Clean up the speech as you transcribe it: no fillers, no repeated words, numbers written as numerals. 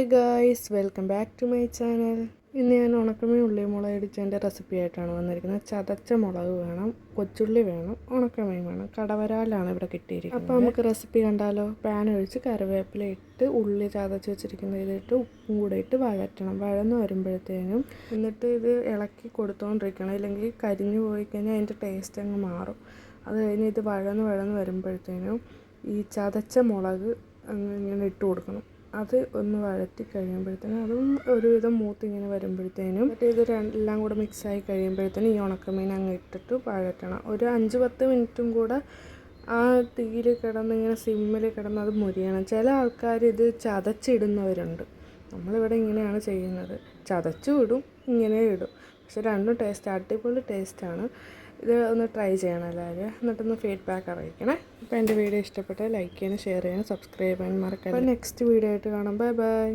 Hi guys, welcome back to my channel. ഇന്ന് ഞാൻ ഉണക്കമീൻ ഉള്ളി മുളക് ഇടിച്ചതിൻ്റെ റെസിപ്പി ആയിട്ടാണ് വന്നിരിക്കുന്നത്. ചതച്ച മുളക് വേണം, കൊച്ചുള്ളി വേണം, ഉണക്കമീൻ വേണം. കടവരാലാണ് ഇവിടെ കിട്ടിയിരിക്കുന്നത്. അപ്പോൾ നമുക്ക് റെസിപ്പി കണ്ടാലോ. പാൻ ഒഴിച്ച് കറിവേപ്പില ഇട്ട് ഉള്ളി ചതച്ച് വെച്ചിരിക്കുന്ന ഇതിട്ട് ഉപ്പും കൂടെ ഇട്ട് വഴറ്റണം. വഴന്ന് വരുമ്പോഴത്തേനും എന്നിട്ട് ഇത് ഇളക്കി കൊടുത്തുകൊണ്ടിരിക്കണം, ഇല്ലെങ്കിൽ കരിഞ്ഞു പോയി കഴിഞ്ഞാൽ അതിൻ്റെ ടേസ്റ്റ് അങ്ങ് മാറും. അത് കഴിഞ്ഞ് ഇത് വഴന്ന് വരുമ്പോഴത്തേനും ഈ ചതച്ച മുളക് ഇങ്ങനെ ഇട്ട് കൊടുക്കണം. അത് ഒന്ന് വഴറ്റി കഴിയുമ്പോഴത്തേനും അതും ഒരുവിധം മൂത്തിങ്ങനെ വരുമ്പോഴത്തേനും ഇത് എല്ലാം കൂടെ മിക്സായി കഴിയുമ്പോഴത്തേനും ഈ ഉണക്കമീൻ അങ്ങ് ഇട്ടിട്ട് വഴറ്റണം. ഒരു 5-10 മിനിറ്റും കൂടെ ആ തീയിൽ കിടന്ന് ഇങ്ങനെ സിമ്മിൽ കിടന്ന് അത് മുരിയണം. ചില ആൾക്കാർ ഇത് ചതച്ചിടുന്നവരുണ്ട്. നമ്മളിവിടെ ഇങ്ങനെയാണ് ചെയ്യുന്നത്. ചതച്ചും ഇടും, ഇങ്ങനെ ഇടും. പക്ഷെ രണ്ടും അടിപൊളി ടേസ്റ്റാണ്. ഇത് ഒന്ന് ട്രൈ ചെയ്യണം എല്ലാവരും. എന്നിട്ടൊന്ന് ഫീഡ്ബാക്ക് അറിയിക്കണേ. അപ്പോൾ എൻ്റെ വീഡിയോ ഇഷ്ടപ്പെട്ടാൽ ലൈക്ക് ചെയ്യാനും ഷെയർ ചെയ്യാനും സബ്സ്ക്രൈബ് ചെയ്യാനും മറക്കരുത്. അപ്പോൾ നെക്സ്റ്റ് വീഡിയോ ആയിട്ട് കാണാം. Bye bye.